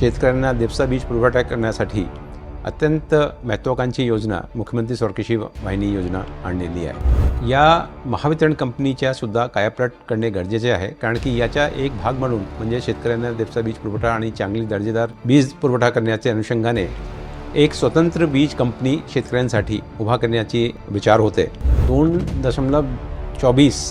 शेतकऱ्यांना दिवसा वीज पुरवठा करण्यासाठी अत्यंत महत्त्वाकांक्षी योजना मुख्यमंत्री स्वर्गकृषी वाहिनी योजना आणलेली आहे। या महावितरण कंपनीच्या सुद्धा कायापालट करणे गरजेचे आहे, कारण की याचा एक भाग म्हणून म्हणजे शेतकऱ्यांना दिवसा वीज पुरवठा आणि चांगली दर्जेदार वीज पुरवठा करण्याच्या अनुषंगाने एक स्वतंत्र वीज कंपनी शेतकऱ्यांसाठी उभा करण्याची विचार होते। 2.24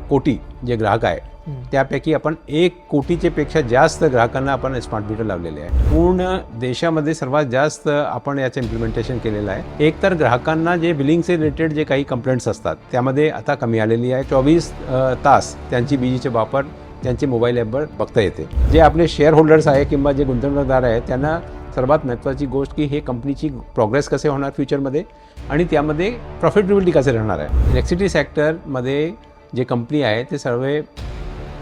कोटी जे ग्राहक आहे त्यापैकी आपण 1 कोटीचे पेक्षा जास्त ग्राहकांना आपण स्मार्ट मीटर लावलेले आहे। पूर्ण देशामध्ये सर्वात जास्त आपण याचं इम्प्लिमेंटेशन केलेलं आहे। एक तर ग्राहकांना जे बिलिंगचे रिलेटेड जे काही कंप्लेंट्स असतात त्यामध्ये आता कमी आलेली आहे। 24 तास त्यांची विजेचे वापर त्यांचे मोबाईल ॲपवर बघता येते। जे आपले शेअर होल्डर्स आहे किंवा जे गुंतवणूकदार आहे त्यांना सर्वात महत्त्वाची गोष्ट की हे कंपनीची प्रोग्रेस कसे होणार फ्युचरमध्ये आणि त्यामध्ये प्रॉफिटेबिलिटी कसे राहणार आहे। इलेक्ट्रिसिटी सेक्टरमध्ये जे कंपनी आहे ते सर्व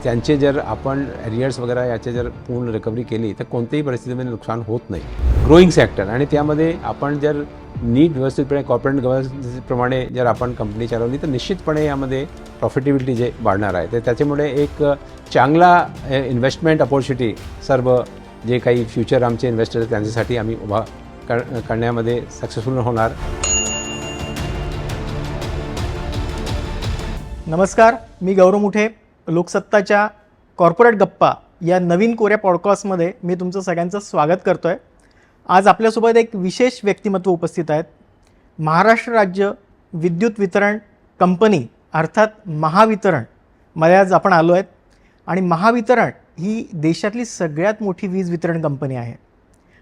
त्यांचे जर आपण एरियर्स वगैरे याचे जर पूर्ण रिकव्हरी केली तर कोणत्याही परिस्थितीमध्ये नुकसान होत नाही। ग्रोईंग सेक्टर आणि त्यामध्ये आपण जर नीट व्यवस्थितपणे कॉर्पोरेट गव्हर्नन्सप्रमाणे जर आपण कंपनी चालवली तर निश्चितपणे यामध्ये प्रॉफिटेबिलिटी जे वाढणार आहे। तर त्याच्यामुळे एक चांगला इन्व्हेस्टमेंट अपॉर्च्युनिटी सर्व जे काही फ्युचर आमचे इन्व्हेस्टर त्यांच्यासाठी आम्ही उभा करण्यामध्ये सक्सेसफुल होणार। नमस्कार, मी गौरव मुठे। लोकसत्ताच्या कॉर्पोरेट गप्पा या नवीन कोऱ्या पॉडकास्टमध्ये मी तुमचं सगळ्यांचं स्वागत करतो आहे। आज आपल्यासोबत एक विशेष व्यक्तिमत्व उपस्थित आहेत। महाराष्ट्र राज्य विद्युत वितरण कंपनी अर्थात महावितरण मध्ये आज आपण आलो आहेत आणि महावितरण ही देशातली सगळ्यात मोठी वीज वितरण कंपनी आहे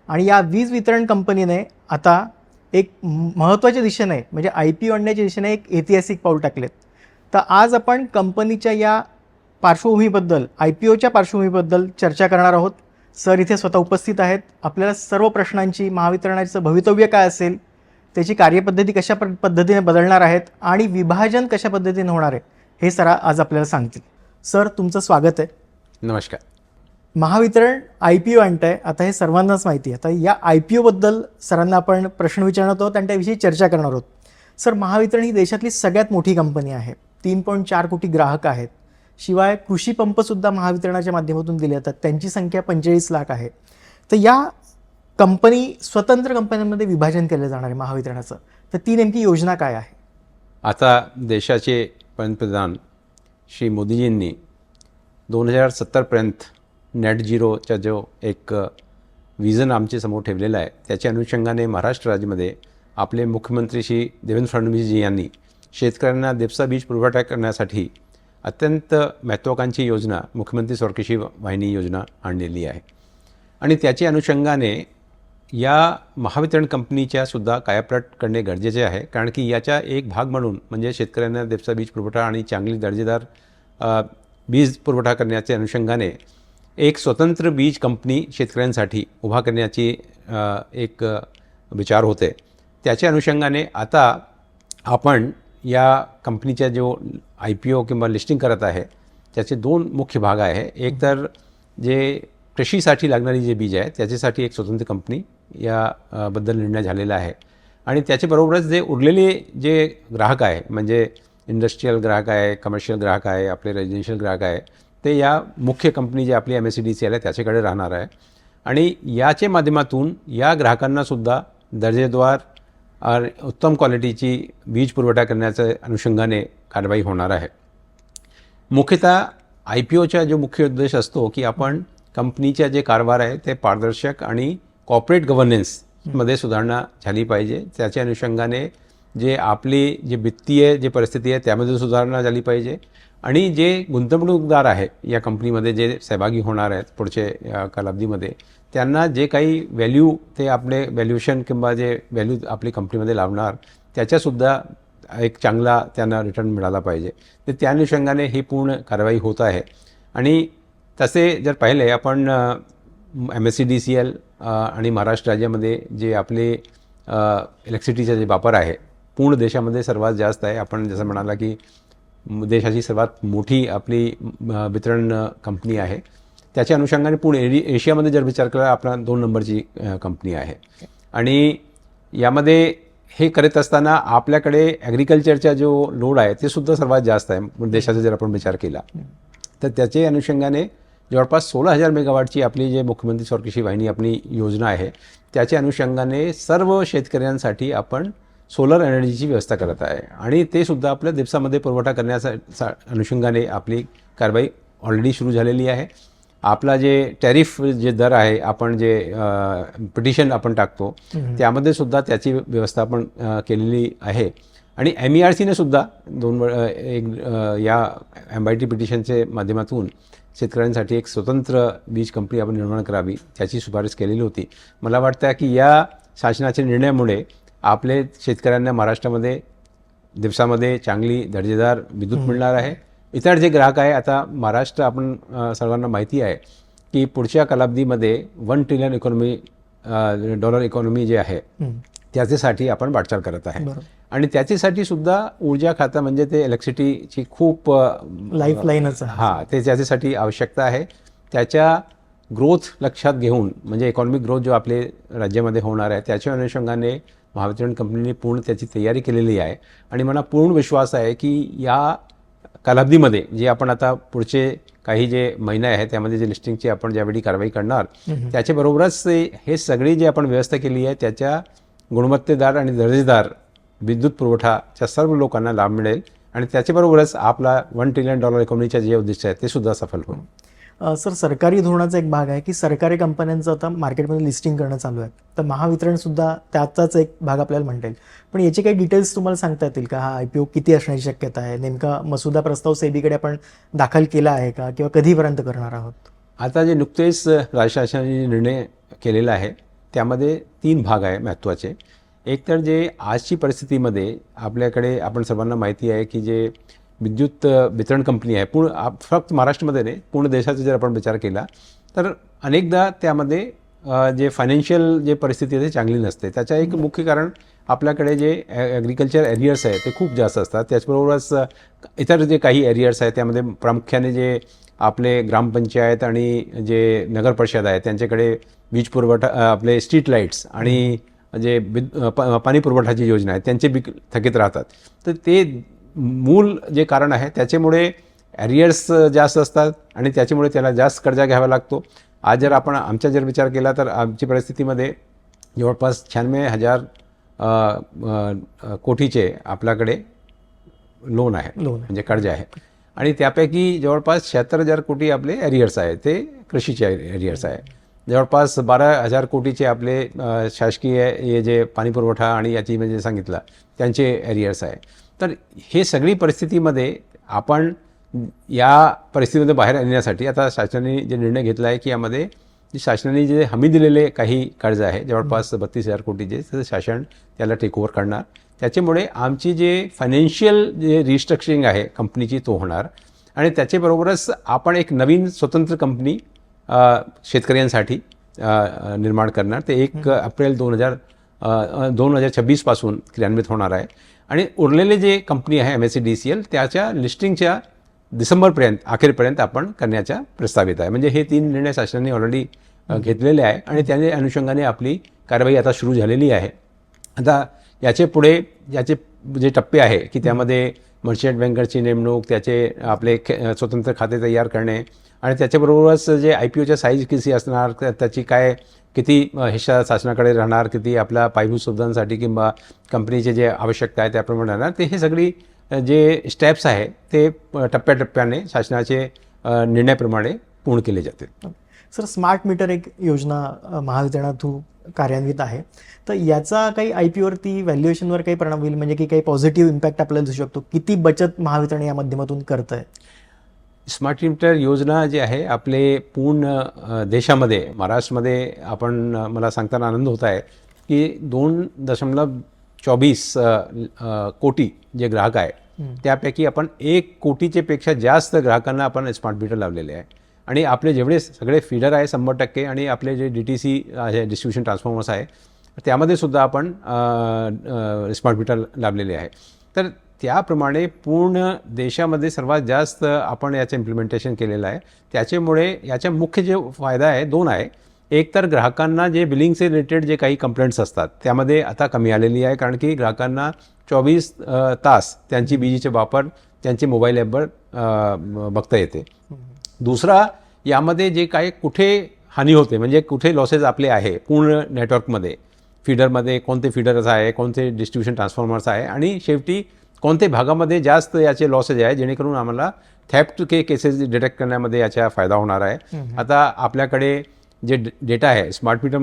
आणि या वीज वितरण कंपनीने आता एक महत्त्वाच्या दिशेने म्हणजे IPO आणण्याच्या दिशेने एक ऐतिहासिक पाऊल टाकलेत। तर आज आपण कंपनीच्या या पार्श्वभूमीबद्दल IPOच्या पार्श्वभूमीबद्दल चर्चा करणार आहोत। सर इथे स्वतः उपस्थित आहेत। आपल्याला सर्व प्रश्नांची महावितरणाचं भवितव्य काय असेल, त्याची कार्यपद्धती कशा पद्धतीने बदलणार आहेत आणि विभाजन कशा पद्धतीने होणार आहे हे सर आज आपल्याला सांगतील। सर तुमचं स्वागत आहे। नमस्कार। महावितरण IPO आणत आहे, आता हे सर्वांनाच माहिती आहे। आता या IPO बद्दल सरांना आपण प्रश्न विचारणार आहोत आणि त्याविषयी चर्चा करणार आहोत। सर, महावितरण ही देशातली सगळ्यात मोठी कंपनी आहे। 3.4 कोटी ग्राहक आहेत। शिवाय कृषी पंपसुद्धा महावितरणाच्या माध्यमातून दिले जातात, त्यांची संख्या 45 लाख आहे। तर या कंपनी स्वतंत्र कंपन्यांमध्ये विभाजन केलं जाणार आहे महावितरणाचं, तर ती नेमकी योजना काय आहे? आता देशाचे पंतप्रधान श्री मोदीजींनी 2070पर्यंत नेट झिरोचा जो एक विजन आमच्या समोर ठेवलेला आहे त्याच्या अनुषंगाने महाराष्ट्र राज्यामध्ये आपले मुख्यमंत्री श्री देवेंद्र फडणवीसजी यांनी शेतकऱ्यांना दिवसा वीज पुरवठा करण्यासाठी अत्यंत महत्त्वाकांक्षी योजना मुख्यमंत्री स्वर्गकृषी वाहिनी योजना आणलेली आहे आणि त्याच्या अनुषंगाने या महावितरण कंपनीच्या सुद्धा कायापालट करणे गरजेचे आहे, कारण की याचा एक भाग म्हणून म्हणजे शेतकऱ्यांना दिवसा वीज पुरवठा आणि चांगली दर्जेदार वीज पुरवठा करण्याच्या अनुषंगाने एक स्वतंत्र वीज कंपनी शेतकऱ्यांसाठी उभा करण्याची एक विचार होते। त्याच्या अनुषंगाने आता आपण या कंपनीचा जो IPO किंवा लिस्टिंग करत आहे त्याचे 2 मुख्य भाग आहे। एक तर जे कृषीसाठी लागणारी जे बीज आहे त्याच्यासाठी एक स्वतंत्र कंपनी या बद्दल निर्णय झालेला आहे आणि त्याच्याबरोबरच जे उरलेले जे ग्राहक आहे म्हणजे इंडस्ट्रियल ग्राहक आहे, कमर्शियल ग्राहक आहे, आपले रेजिडेन्शियल ग्राहक आहे, ते या मुख्य कंपनी जे आपली MSEDCL आहे त्याच्याकडे राहणार आहे आणि याच्या माध्यमातून या ग्राहकांनासुद्धा दर्जेदार और उत्तम क्वालिटीची वीज पुरवठा करण्याच्या अनुषंगाने कारवाई होणार आहे। मुख्यतः IPOचा जो मुख्य उद्देश असतो की आपण कंपनीच्या जे कारभार आहे ते पारदर्शक आणि कॉर्पोरेट गव्हर्नन्समध्ये सुधारणा झाली पाहिजे। त्याच्या अनुषंगाने जे आपली जे वित्तीय जे परिस्थिती आहे त्यामध्ये सुधारणा झाली पाहिजे आणि जे गुंतवणूकदार आहे या कंपनीमध्ये जे सहभागी होणार आहेत पुढच्या कालावधीमध्ये त्यांना जे काही व्हॅल्यू ते आपले व्हॅल्युएशन किंवा जे व्हॅल्यू आपली कंपनीमध्ये लावणार त्याच्यासुद्धा एक चांगला त्यांना रिटर्न मिळाला पाहिजे। तर त्या अनुषंगाने ही पूर्ण कारवाई होत आहे आणि तसे जर पाहिले आपण MSEDCL आणि महाराष्ट्र राज्यामध्ये जे आपले इलेक्ट्रिसिटीचा जे वापर आहे पूर्ण देशामध्ये सर्वात जास्त आहे। आपण जसं म्हणाला की देशाची सर्वात मोठी आपली वितरण कंपनी आहे। त्याच्या अनुषंगाने पूर्ण एशियामध्ये जर विचार केला आपला 2 नंबरची कंपनी आहे आणि यामध्ये हे करत असताना आपल्याकडे ॲग्रिकल्चरचा जो लोड आहे ते सुद्धा सर्वात जास्त आहे देशाचा जर आपण विचार केला तर त्याच्या अनुषंगाने जवळपास 16,000 मेगावॉटची आपली जे मुख्यमंत्री सौर कृषी वाहिनी आपली योजना आहे त्याच्या अनुषंगाने सर्व शेतकऱ्यांसाठी आपण सोलर एनर्जीची व्यवस्था करत आहे आणि ते सुद्धा आपल्या दिवसामध्ये पुरवठा करण्याचा अनुषंगाने आपली कारवाई ऑलरेडी सुरू झालेली आहे. आपला जे टॅरिफ जे दर आहे आपण जे पिटिशन आपण टाकतो त्यामध्ये सुद्धा त्याची व्यवस्था आपण केलेली आहे आणि MERCने सुद्धा या MIT पिटिशनचे माध्यमातून शेतकऱ्यांसाठी एक स्वतंत्र वीज कंपनी आपण निर्माण करावी त्याची शिफारस केलेली होती. मला वाटतं की या शासनाच्या निर्णयामुळे आपले शेतकऱ्यांना महाराष्ट्रामध्ये दिवसामध्ये चांगली दर्जेदार विद्युत मिळणार आहे. इतर जे ग्राहक आहे आता महाराष्ट्र आपण सर्वांना माहिती आहे की पुढच्या कालावधीमध्ये $1 ट्रिलियन डॉलर इकॉनॉमी जे आहे त्याच्यासाठी आपण वाटचाल करत आहे आणि त्याच्यासाठी सुद्धा ऊर्जा खातं म्हणजे ते इलेक्ट्रिसिटीची खूप लाईफलाईनच आहे. हां, ते त्याच्यासाठी आवश्यकता आहे. त्याच्या ग्रोथ लक्षात घेऊन म्हणजे इकॉनॉमिक ग्रोथ जो आपले राज्यामध्ये होणार आहे त्याच्या अनुषंगाने महावितरण कंपनीने पूर्ण त्याची तयारी केलेली आहे आणि मला पूर्ण विश्वास आहे की या कालावधीमध्ये जे आपण आता पुढचे काही जे महिने आहे त्यामध्ये जे लिस्टिंगची आपण ज्यावेळी कारवाई करणार त्याच्याबरोबरच हे सगळी जी आपण व्यवस्था केली आहे त्याच्या गुणवत्तेदार आणि दर्जेदार विद्युत पुरवठाच्या सर्व लोकांना लाभ मिळेल आणि त्याच्याबरोबरच आपला $1 ट्रिलियन इकॉनॉमीच्या जे उद्दिष्ट आहे ते सुद्धा सफल होईल. सर, सरकारी धोरणाचा एक भाग आहे की सरकारी कंपन्यांचं आता मार्केटमध्ये लिस्टिंग करणं चालू आहे, तर महावितरणसुद्धा त्याचाच एक भाग आपल्याला म्हणता येईल. पण याचे काही डिटेल्स तुम्हाला सांगता येतील का? हा IPO किती असण्याची शक्यता आहे? नेमका मसुदा प्रस्ताव सेबीकडे आपण दाखल केला आहे का किंवा कधीपर्यंत करणार आहोत? आता जे नुकतेच राज्य शासनाने निर्णय केलेला आहे त्यामध्ये 3 भाग आहे महत्त्वाचे. एक तर जे आजची परिस्थितीमध्ये आपल्याकडे आपण सर्वांना माहिती आहे की जे विद्युत वितरण कंपनी आहे फक्त महाराष्ट्रामध्ये नाही पूर्ण देशाचा जर आपण विचार केला तर अनेकदा त्यामध्ये जे फायनान्शियल जे परिस्थिती आहे ते चांगली नसते. त्याचं एक मुख्य कारण आपल्याकडे जे ॲग्रिकल्चर एरियर्स आहे ते खूप जास्त असतात. त्याचबरोबरच इतर जे काही एरियर्स आहेत त्यामध्ये प्रामुख्याने जे आपले ग्रामपंचायत आणि जे नगर परिषद आहे त्यांच्याकडे वीज पुरवठा आपले स्ट्रीट लाईट्स आणि जे पाणी पुरवठाची योजना आहे त्यांचे बी थकीत राहतात. तर ते मूल जे कारण आहे त्याच्यामुळे ॲरियर्स जास्त असतात आणि त्याच्यामुळे त्याला जास्त कर्जा घ्यावा लागतो. आज जर आपण आमचा जर विचार केला तर आमची परिस्थितीमध्ये जवळपास 96,000 कोटीचे आपल्याकडे लोन आहे म्हणजे कर्ज आहे आणि त्यापैकी जवळपास 76,000 कोटी आपले ॲरियर्स आहे ते कृषीचे ॲरियर्स आहे. जवळपास 12,000 कोटीचे आपले शासकीय हे जे पाणी पुरवठा आणि याची म्हणजे सांगितलं त्यांचे ॲरियर्स आहे. तर हे सगळी परिस्थितीमध्ये आपण या परिस्थितीमध्ये बाहेर आणण्यासाठी आता शासनाने जे निर्णय घेतला आहे की यामध्ये शासनाने जे हमी दिलेले काही कर्ज आहे जवळपास 32,000 कोटीचे तर शासन त्याला टेक ओव्हर करणार. त्याच्यामुळे आमची जे फायनान्शियल जे रिस्ट्रक्चरिंग आहे कंपनीची तो होणार आणि त्याच्याबरोबरच आपण एक नवीन स्वतंत्र कंपनी शेतकऱ्यांसाठी निर्माण करणार. ते 1 एप्रिल 2026 पासून क्रियान्वित होणार आहे आणि उरलेले जे कंपनी आहे MSEDCL त्याच्या लिस्टिंगच्या डिसेंबरपर्यंत अखेरपर्यंत आपण करण्याच्या प्रस्तावित आहे. म्हणजे हे 3 निर्णय शासनाने ऑलरेडी घेतलेले आहे आणि त्याने अनुषंगाने आपली कारवाई आता सुरू झालेली आहे. आता याचे पुढे याचे जे टप्पे आहे की त्यामध्ये मर्चंट बँकरची नेमणूक त्याचे आपले स्वतंत्र खाते तयार करणे आणि त्याच्याबरोबरच जे IPOच्या साईज किती असणार त्याची काय किती हिस्सा शासनाकडे राहणार किती आपल्या पायाभूत सुविधांसाठी किंवा कंपनीचे जे आवश्यकता आहे त्याप्रमाणे राहणार ते हे सगळी जे स्टेप्स आहे ते टप्प्याटप्प्याने शासनाचे निर्णयाप्रमाणे पूर्ण केले जातील. सर, स्मार्ट मीटर एक योजना महावितरणातून कार्यान्वित आहे, तर याचा काही IPOवरती व्हॅल्युएशनवर काही परिणाम होईल म्हणजे की काही पॉझिटिव्ह इम्पॅक्ट आपल्याला दिसू शकतो? किती बचत महावितरण या माध्यमातून करत आहे? स्मार्ट मीटर योजना जी आहे आपले पूर्ण देशामध्ये महाराष्ट्रामध्ये आपण मला सांगताना आनंद होत आहे की 2.24 कोटी जे ग्राहक आहे त्यापैकी आपण 1 कोटीचे पेक्षा जास्त ग्राहकांना आपण स्मार्ट मीटर लावलेले आहे आणि आपले जेवढे सगळे फीडर आहे 100% आणि आपले जे DTC आहे डिस्ट्रीब्युशन ट्रान्सफॉर्मर्स आहे त्यामध्ये सुद्धा आपण स्मार्ट मीटर लावलेले आहे. तर त्याप्रमाणे पूर्ण देशामध्ये सर्वात जास्त आपण याचं इम्प्लिमेंटेशन केलेलं आहे. त्याच्यामुळे याचा मुख्य जे फायदा आहे 2 आहे. एक तर ग्राहकांना जे बिलिंगचे रिलेटेड जे काही कंप्लेंट्स असतात त्यामध्ये आता कमी आलेली आहे कारण की ग्राहकांना 24 तास त्यांची विजेचे वापर त्यांचे मोबाईल ॲपवर बघता येते. दुसरा यामध्ये जे काही कुठे हानी होते म्हणजे कुठे लॉसेस आपले आहे पूर्ण नेटवर्कमध्ये, फीडरमध्ये कोणते फीडर्स आहे, कोणते डिस्ट्रीब्युशन ट्रान्सफॉर्मर्स आहे आणि शेवटी कोणत्या भागामध्ये जास्त याचे लॉसेस आहे, जेणेकरून आम्हाला थेफ्ट केसेस डिटेक्ट करण्यामध्ये याचा फायदा होणार आहे. आता आपल्याकडे जे डेटा आहे स्मार्ट मीटर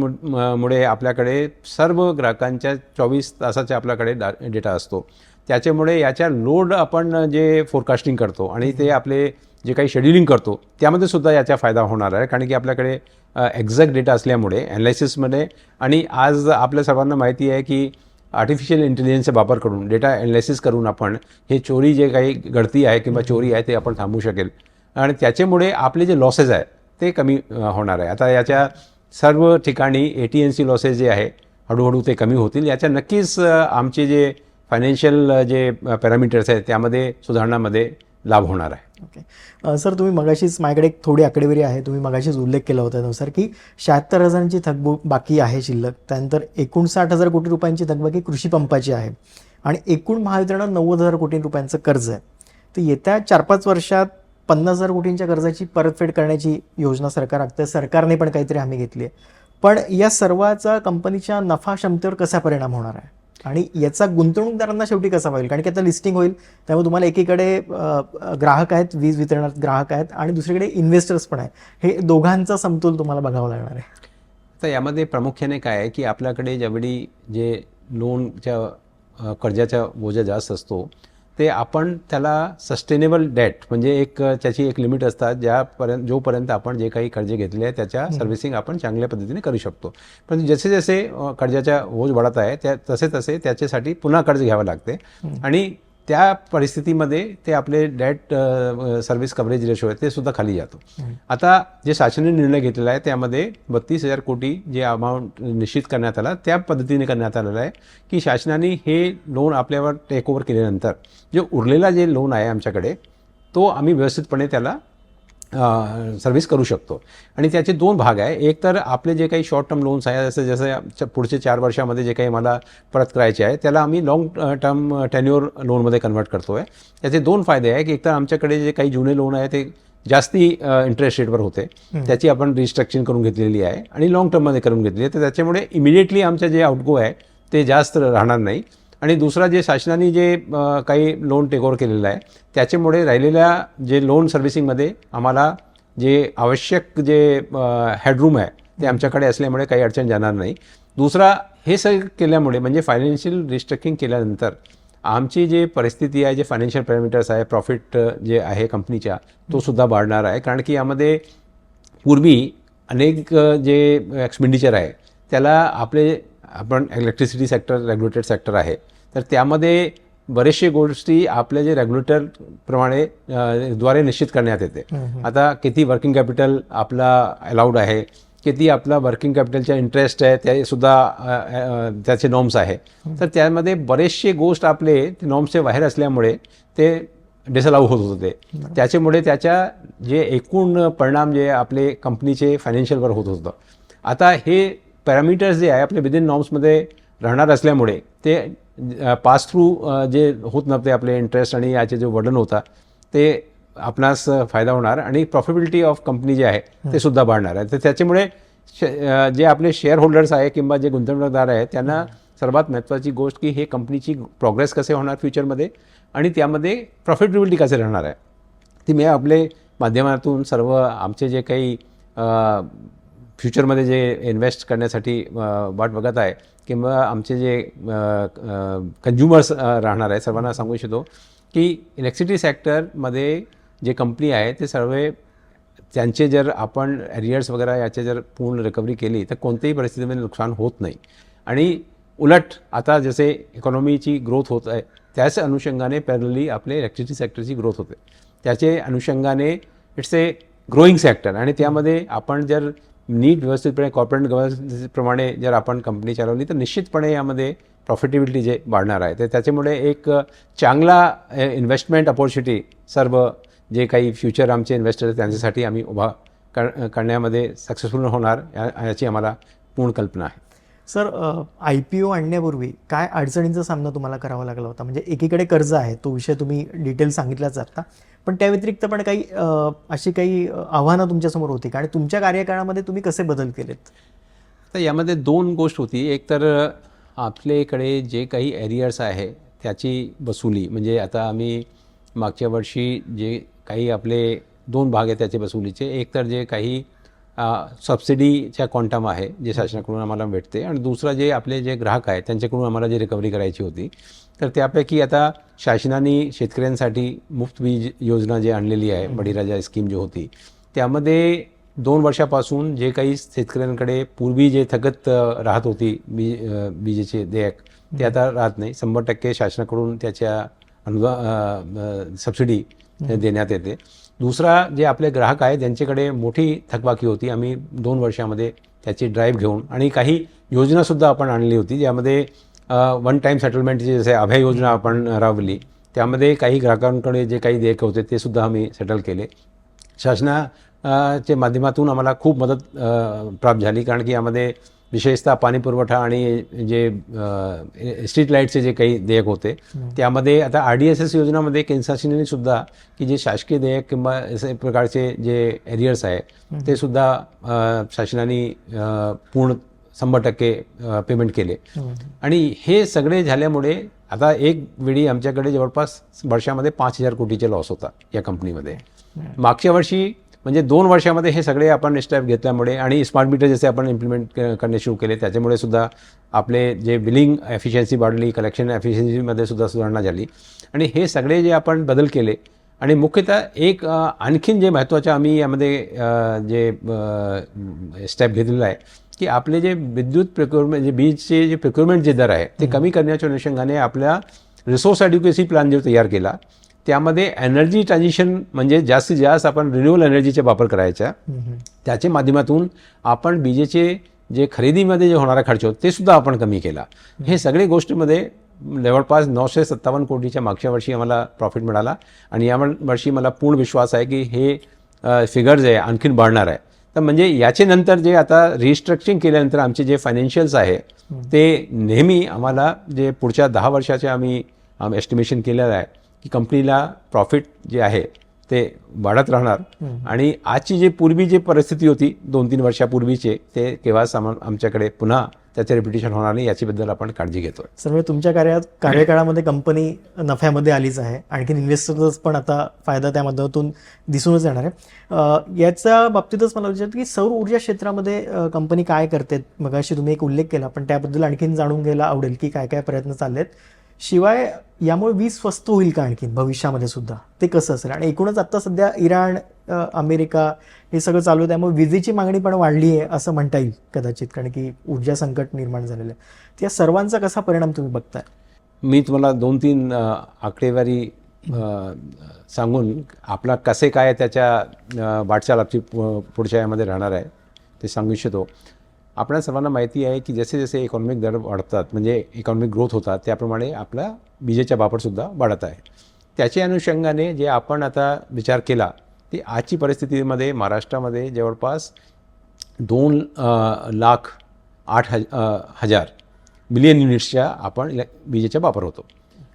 मुळे आपल्याकडे सर्व ग्राहकांच्या 24 तासाच्या आपल्याकडे डेटा असतो. त्याच्यामुळे याच्या लोड आपण जे फोरकास्टिंग करतो आणि ते आपले जे काही शेड्युलिंग करतो त्यामध्ये सुद्धा याचा फायदा होणार आहे, कारण की आपल्याकडे एक्झॅक्ट डेटा असल्यामुळे ॲनालिसिसमध्ये. आणि आज आपल्या सर्वांना माहिती आहे की आर्टिफिशियल इंटेलिजन्सचा वापर करून डेटा ॲनालिसिस करून आपण हे चोरी जे काही घडती आहे किंवा चोरी आहे ते आपण थांबवू शकेल आणि त्याच्यामुळे आपले जे लॉसेस आहे ते कमी होणार आहे. आता याच्या सर्व ठिकाणी AT&C लॉसेस जे आहे हळूहळू ते कमी होतील. याच्या नक्कीच आमचे जे फायनान्शियल जे पॅरामीटर्स आहेत त्यामध्ये सुधारणामध्ये लाभ होणार आहे. ओके सर, तुम्ही मगाशीच माझ्याकडे एक थोडी आकडेवारी आहे, तुम्ही मगाशीच उल्लेख केला होता त्यानुसार की 76,000ची थकबाकी आहे शिल्लक, त्यानंतर 59,000 कोटी रुपयांची थकबाकी कृषी पंपाची आहे आणि एकूण महावितरणात 90,000 कोटी रुपयांचं कर्ज आहे. तर येत्या 4-5 वर्षात 50,000 कोटींच्या कर्जाची परतफेड करण्याची योजना सरकार आखतं, सरकारने पण काहीतरी हमी घेतली आहे. पण या सर्वाचा कंपनीच्या नफा क्षमतेवर कसा परिणाम होणार आहे आणि याचा गुंतवणूकदारांना शेवटी कसा होईल? कारण की आता लिस्टिंग होईल त्यामुळे तुम्हाला एकीकडे ग्राहक आहेत, वीज वितरणात ग्राहक आहेत आणि दुसरीकडे इन्व्हेस्टर्स पण आहे. हे दोघांचा समतोल तुम्हाला बघावा लागणार आहे. तर यामध्ये प्रामुख्याने काय आहे की आपल्याकडे ज्यावेळी जे लोनच्या कर्जाचा बोजा जास्त असतो ते आपण त्याला सस्टेनेबल डेट म्हणजे त्याची एक लिमिट असतात जोपर्यंत आपण जे काही कर्ज घेतले आहे त्याच्या सर्व्हिसिंग आपण चांगल्या पद्धतीने करू शकतो. पण जसे जसे कर्जाचा बोज वाढत आहे तसे त्याच्यासाठी पुन्हा कर्ज घ्यावं लागते आणि त्या परिस्थितीमध्ये ते आपले डेट सर्व्हिस कव्हरेज रेशो आहे ते सुद्धा खाली जातो. आता जे शासनाने निर्णय घेतलेला आहे त्यामध्ये 32,000 कोटी जे अमाऊंट निश्चित करण्यात आला त्या पद्धतीने करण्यात आलेलं आहे की शासनाने हे लोन आपल्यावर टेक ओव्हर केल्यानंतर जे उरलेला जे लोन आहे आमच्याकडे तो आम्ही व्यवस्थितपणे त्याला सर्व्हिस करू शकतो. आणि त्याचे 2 भाग आहे. एक तर आपले जे काही शॉर्ट टर्म लोन्स आहे जसं पुढचे 4 वर्षामध्ये जे काही मला परत करायचे आहे त्याला आम्ही लॉंग टर्म टेन्युअर लोनमध्ये कन्वर्ट करतो आहे. त्याचे 2 फायदे आहे की एक तर आमच्याकडे जे काही जुने लोन आहे ते जास्ती इंटरेस्ट रेटवर होते, त्याची आपण रिस्ट्रक्चरिंग करून घेतलेली आहे आणि लॉंग टर्ममध्ये करून घेतली आहे. तर त्याच्यामुळे इमिडिएटली आमचं जे आउटगो आहे ते जास्त राहणार नाही. आणि दुसरा जे शासनाने जे काही लोन टेक ओव्हर केलेलं आहे त्याच्यामुळे राहिलेल्या जे लोन सर्व्हिसिंगमध्ये आम्हाला जे आवश्यक जे हेडरूम आहे ते आमच्याकडे असल्यामुळे काही अडचण जाणार नाही. दुसरा हे सगळं केल्यामुळे म्हणजे फायनान्शियल रिस्ट्रक्चरिंग केल्यानंतर आमची जे परिस्थिती आहे जे फायनान्शियल पॅरामीटर्स आहे प्रॉफिट जे आहे कंपनीच्या तो सुद्धा वाढणार आहे. कारण की यामध्ये पूर्वी अनेक जे एक्सपेंडिचर आहे त्याला आपण इलेक्ट्रिसिटी सेक्टर रेग्युलेटेड सेक्टर आहे तर त्यामध्ये बरेचशे गोष्टी आपल्या जे रेग्युलेटरप्रमाणे द्वारे निश्चित करण्यात येते. आता किती वर्किंग कॅपिटल आपला अलाउड आहे, किती आपला वर्किंग कॅपिटलचा इंटरेस्ट आहे ते सुद्धा त्याचे नॉर्म्स आहे. तर त्यामध्ये बरेचसे गोष्ट आपले ते नॉर्म्सचे बाहेर असल्यामुळे ते डिसअलाउ होत होते. त्याच्यामुळे त्याच्या जे एकूण परिणाम जे आपले कंपनीचे फायनान्शियलवर होत होतं आता हे पॅरामीटर्स जे आहे आपले विदिन नॉर्म्समध्ये राहणार असल्यामुळे ते पास थ्रू जे होत नव्हते आपले इंटरेस्ट आणि याचे जे वर्डन होता ते आपणास फायदा होणार आणि प्रॉफिटेबिलिटी ऑफ कंपनी जे आहे ते सुद्धा वाढणार आहे. तर त्याच्यामुळे जे आपले शेअर होल्डर्स आहे किंवा जे गुंतवणूकदार आहेत त्यांना सर्वात महत्त्वाची गोष्ट की हे कंपनीची प्रोग्रेस कसे होणार फ्युचरमध्ये आणि त्यामध्ये प्रॉफिटेबिलिटी कसे राहणार आहे ती मी आपले माध्यमातून सर्व आमचे जे काही फ्युचरमध्ये जे इन्व्हेस्ट करण्यासाठी वाट बघत आहे किंवा आमचे जे कन्झ्युमर्स राहणार आहे सर्वांना सांगू इच्छितो की इलेक्ट्रिसिटी सेक्टरमध्ये जे कंपनी आहे ते सर्व त्यांचे जर आपण एरियर्स वगैरे याचे जर पूर्ण रिकव्हरी केली तर कोणत्याही परिस्थितीमध्ये नुकसान होत नाही. आणि उलट आता जसे इकॉनॉमीची ग्रोथ होत आहे त्याच अनुषंगाने पॅरलली आपले इलेक्ट्रिसिटी सेक्टरची ग्रोथ होते. त्याचे अनुषंगाने इट्स ए ग्रोईंग सेक्टर आणि त्यामध्ये आपण जर नीट व्यवस्थितपणे कॉर्पोरेट गव्हर्नन्सप्रमाणे जर आपण कंपनी चालवली तर निश्चितपणे यामध्ये प्रॉफिटेबिलिटी जे वाढणार आहे. तर त्याच्यामुळे एक चांगला इन्व्हेस्टमेंट अपॉर्च्युनिटी सर्व जे काही फ्युचर आमचे इन्व्हेस्टर त्यांच्यासाठी आम्ही उभा करण्यामध्ये सक्सेसफुल होणार याची आम्हाला पूर्ण कल्पना आहे. सर, IPO आणण्यापूर्वी काय अडचणींचा सामना तुम्हाला करावा लागला होता? म्हणजे एकीकडे कर्ज आहे, तो विषय तुम्ही डिटेल सांगितलाच आता, पण त्या व्यतिरिक्त पण काही अशी काही आव्हानं तुमच्यासमोर होती का आणि तुमच्या कार्यकाळामध्ये तुम्ही कसे बदल केलेत? तर यामध्ये दोन गोष्ट होती. एक तर आपल्याकडे जे काही एरियर्स आहे त्याची वसुली, म्हणजे आता आम्ही मागच्या वर्षी जे काही आपले दोन भाग आहेत त्याचे वसुलीचे, एक तर जे काही सबसिडीच्या क्वांटम आहे जे शासनाकडून आम्हाला भेटते, आणि दुसरा जे आपले जे ग्राहक आहेत त्यांच्याकडून आम्हाला जी रिकव्हरी करायची होती. तर त्यापैकी आता शासनाने शेतकऱ्यांसाठी मुफ्त वीज योजना जी आणलेली आहे, बळीराजा स्कीम जी होती, त्यामध्ये 2 वर्षापासून जे काही शेतकऱ्यांकडे पूर्वी जे थकत राहत होती विजेचे देयक, ते आता राहत नाही. 100% शासनाकडून त्याच्या सबसिडी देण्यात येते. दुसरा, जे आपले ग्राहक आहेत त्यांच्याकडे मोठी थकबाकी होती, आम्ही 2 वर्षामध्ये त्याची ड्राईव्ह घेऊन आणि काही योजनासुद्धा आपण आणली होती, ज्यामध्ये वन टाईम सेटलमेंटची जसे अभय योजना आपण राबवली, त्यामध्ये काही ग्राहकांकडे जे काही देयक होते ते सुद्धा आम्ही सेटल केले. च्या माध्यमातून आम्हाला खूप मदत प्राप्त झाली, कारण की यामध्ये विशेषतः पाणी पुरवठा आणि जे स्ट्रीट लाईटचे जे काही देयक होते त्यामध्ये आता RDSS योजनामध्ये केंद्र शासनाने सुद्धा की जे शासकीय देयक किंवा असे प्रकारचे जे एरियर्स आहे ते सुद्धा शासनाने पूर्ण 100% पेमेंट केले. आणि हे सगळे झाल्यामुळे आता एक वेळी आमच्याकडे जवळपास वर्षामध्ये 5,000 कोटीचा लॉस होता या कंपनीमध्ये. मागच्या वर्षी म्हणजे 2 वर्षामध्ये हे सगळे आपण स्टेप घेतल्यामुळे आणि स्मार्ट मीटर जसे आपण इम्प्लिमेंट करणे सुरू केले, त्याच्यामुळे सुद्धा आपले जे बिलिंग एफिशियन्सी वाढली, कलेक्शन एफिशियन्सीमध्ये सुद्धा सुधारणा झाली. आणि हे सगळे जे आपण बदल केले, आणि मुख्यतः एक आणखीन जे महत्त्वाचं आम्ही यामध्ये जे स्टेप घेतलेलं आहे की आपले जे विद्युत प्रिक्युरमेंट, जे वीजचे जे प्रिक्युरमेंट जे दर आहे ते कमी करण्याच्या अनुषंगाने आपल्या रिसोर्स ॲड्युकेसी प्लॅन जो तयार केला, त्यामध्ये एनर्जी ट्रान्झिशन म्हणजे जास्तीत जास्त आपण रिन्युएबल एनर्जीचा वापर करायचा. त्याच्या माध्यमातून आपण विजेचे जे खरेदीमध्ये जे होणारा खर्च होतो ते सुद्धा आपण कमी केला. हे सगळे गोष्टीमध्ये जवळपास 957 कोटीच्या मागच्या वर्षी आम्हाला प्रॉफिट मिळाला, आणि या वर्षी मला पूर्ण विश्वास आहे की हे फिगर्स आहे आणखीन वाढणार आहे. तर म्हणजे याचे नंतर जे आता रिस्ट्रक्चरिंग केल्यानंतर आमचे जे फायनान्शियल्स आहे ते नेहमी आम्हाला जे पुढच्या 10 वर्षाचे आम्ही एस्टिमेशन केलेलं आहे की कंपनीला प्रॉफिट जे आहे ते वाढत राहणार. आणि आजची जे पूर्वी जी परिस्थिती होती 2-3 वर्षापूर्वीचे, ते केव्हाच आमच्याकडे पुन्हा त्याचे रिपिटेशन होणार नाही याच्याबद्दल आपण काळजी घेतो. सर, म्हणजे तुमच्या कार्यकाळामध्ये कंपनी नफ्यामध्ये आलीच आहे, आणखीन इन्व्हेस्टर्स पण आता फायदा त्या माध्यमातून दिसूनच येणार आहे. याच्या बाबतीतच मला विचारतं की सौर ऊर्जा क्षेत्रामध्ये कंपनी काय करते? मगाशी तुम्ही एक उल्लेख केला, पण त्याबद्दल आणखीन जाणून घ्यायला आवडेल की काय काय प्रयत्न चालले आहेत. शिवाय यामुळे वीज स्वस्त होईल का आणखी भविष्यामध्ये सुद्धा, ते कसं असेल? आणि एकूणच आता सध्या इराण, अमेरिका हे सगळं चालू आहे, त्यामुळे विजेची मागणी पण वाढली आहे असं म्हणता येईल कदाचित, कारण की ऊर्जा संकट निर्माण झालेलं आहे. त्या सर्वांचा कसा परिणाम तुम्ही बघताय? मी तुम्हाला 2-3 आकडेवारी सांगून आपला कसे काय त्याच्या वाटचाल आपली पुढच्या यामध्ये राहणार आहे ते सांगू इच्छितो. आपल्या सर्वांना माहिती आहे की जसे जसे इकॉनॉमिक दर वाढतात, म्हणजे इकॉनॉमिक ग्रोथ होतात, त्याप्रमाणे आपला विजेचा वापरसुद्धा वाढत आहे. त्याच्या अनुषंगाने जे आपण आता विचार केला ती आजची परिस्थितीमध्ये महाराष्ट्रामध्ये जवळपास 2,08,000 बिलियन युनिट्सच्या आपण विजेचा वापर होतो.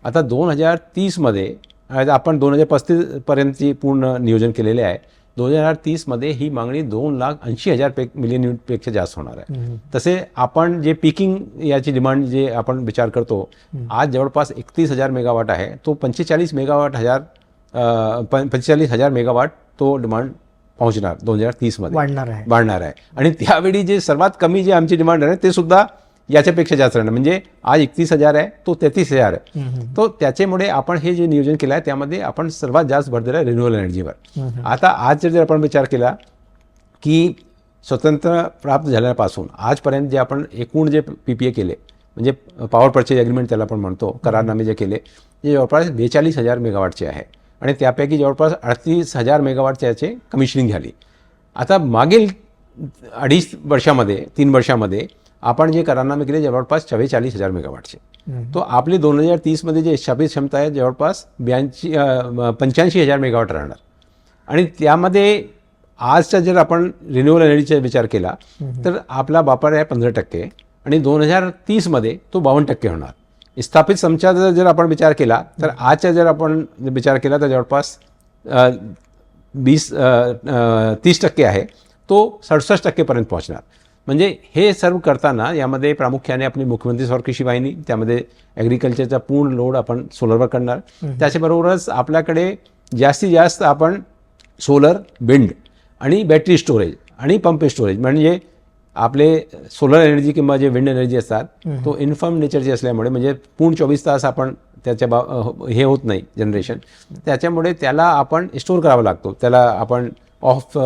आता 2030मध्ये आपण 2035पर्यंतची पूर्ण नियोजन केलेले आहे. 2030मध्ये ही मागणी 2,80,000 मिलियन युनिटपेक्षा जास्त होणार आहे. तसे आपण जे पिकिंग याची डिमांड जे आपण विचार करतो, आज जवळपास 31,000 मेगावॉट आहे, तो 45,000 मेगावॉट तो डिमांड पोहोचणार 2030मध्ये वाढणार आहे. आणि त्यावेळी जे सर्वात कमी जे आमची डिमांड आहे ते सुद्धा याच्यापेक्षा जास्त राहणार, म्हणजे आज 31,000 आहे तो 33,000 आहे. तो त्याच्यामुळे आपण हे जे नियोजन केलं आहे त्यामध्ये आपण सर्वात जास्त भर दिला रिन्युएबल एनर्जीवर. आता आज जर आपण विचार केला की स्वतंत्र प्राप्त झाल्यापासून आजपर्यंत जे आपण एकूण जे PPA केले, म्हणजे पॉवर परचेज ॲग्रीमेंट त्याला आपण म्हणतो, करारनामे जे केले, जे जवळपास 42,000 मेगावॉटचे आहे, आणि त्यापैकी जवळपास 38,000 मेगावॉटचे याचे कमिशनिंग झाली. आता मागील 3 वर्षामध्ये आपण जे करारनामे केले जवळपास 44,000 मेगावॉटचे. तो आपली 2030मध्ये जे स्थापित क्षमता आहे जवळपास 85,000 मेगावॉट राहणार. आणि त्यामध्ये आजचा जर आपण रिन्युएबल एनर्जीचा विचार केला तर आपला वापर आहे 15%, आणि 2030मध्ये तो 52% होणार. स्थापित संचाचा जर आपण विचार केला तर आजचा जर आपण विचार केला तर जवळपास 30% आहे, तो 67%पर्यंत पोहोचणार. म्हणजे हे सर्व करताना यामध्ये प्रामुख्याने आपली मुख्यमंत्री सौर कृषी वाहिनी, त्यामध्ये ॲग्रिकल्चरचा पूर्ण लोड आपण सोलरवर करणार. त्याच्याबरोबरच आपल्याकडे जास्तीत जास्त आपण सोलर, विंड आणि बॅटरी स्टोरेज आणि पंप स्टोरेज, म्हणजे आपले सोलर एनर्जी किंवा जे विंड एनर्जी असतात तो इन्फर्म नेचरची असल्यामुळे म्हणजे पूर्ण 24 तास आपण त्याच्या हे होत नाही जनरेशन, त्याच्यामुळे त्याला आपण स्टोअर करावा लागतो. त्याला आपण ऑफ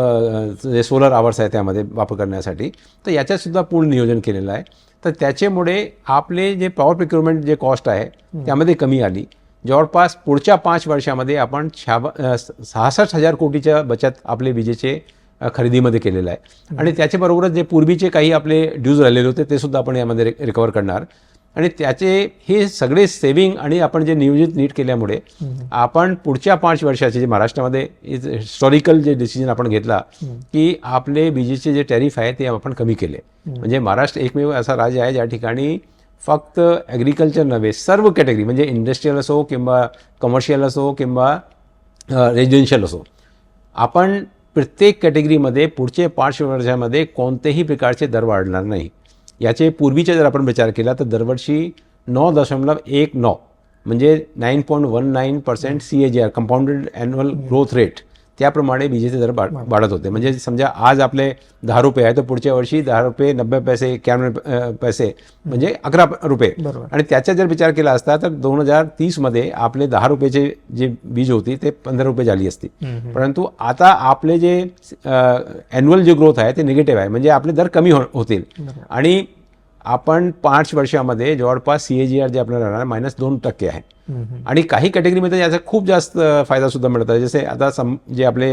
जे सोलर आवर्स आहे त्यामध्ये वापर करण्यासाठी, तर याच्यातसुद्धा पूर्ण नियोजन केलेलं आहे. तर त्याच्यामुळे आपले जे पॉवर प्रिक्युरमेंट जे कॉस्ट आहे त्यामध्ये कमी आली. जवळपास पुढच्या 5 वर्षामध्ये आपण 66,000 कोटीच्या बचत आपले विजेचे खरेदीमध्ये केलेलं आहे. आणि त्याच्याबरोबरच जे पूर्वीचे काही आपले ड्यूज राहिलेले होते ते सुद्धा आपण यामध्ये रिकवर करणार. आणि त्याचे हे सगळे सेव्हिंग आणि आपण जे नियोजित नीट केल्यामुळे आपण पुढच्या 5 वर्षाचे जे महाराष्ट्रामध्ये हिस्टॉरिकल जे डिसिजन आपण घेतला की आपले विजेचे जे टॅरिफ आहे ते आपण कमी केले. म्हणजे महाराष्ट्र एकमेव असा राज्य आहे ज्या ठिकाणी फक्त ॲग्रिकल्चर नव्हे, सर्व कॅटेगरी म्हणजे इंडस्ट्रियल असो किंवा कमर्शियल असो किंवा रेजिडेन्शियल असो, आपण प्रत्येक कॅटेगरीमध्ये पुढचे 5 वर्षामध्ये कोणत्याही प्रकारचे दर वाढणार नाही. याचे पूर्वीचे जर आपण विचार केला तर दरवर्षी 9.19 म्हणजे 9.19% CAGR compounded annual growth rate, त्याप्रमाणे विजेचे दर वाढत होते. म्हणजे समजा आज आपले 10 रुपये आहे तर पुढच्या वर्षी 10 रुपये 90 पैसे 91 पैसे म्हणजे 11 रुपये. आणि त्याचा जर विचार केला असता तर 2030मध्ये आपले 10 रुपयाचे जे वीज होती ते 15 रुपये झाली असती. परंतु आता आपले जे ॲन्युअल जे ग्रोथ आहे ते निगेटिव्ह आहे, म्हणजे आपले दर कमी होतील. आणि आपण 5 वर्षामध्ये जवळपास CAGR जे आपल्याला राहणार -2% आहे. आणि काही कॅटेगरीमध्ये याचा खूप जास्त फायदासुद्धा मिळत आहे. जसे आता जे आपले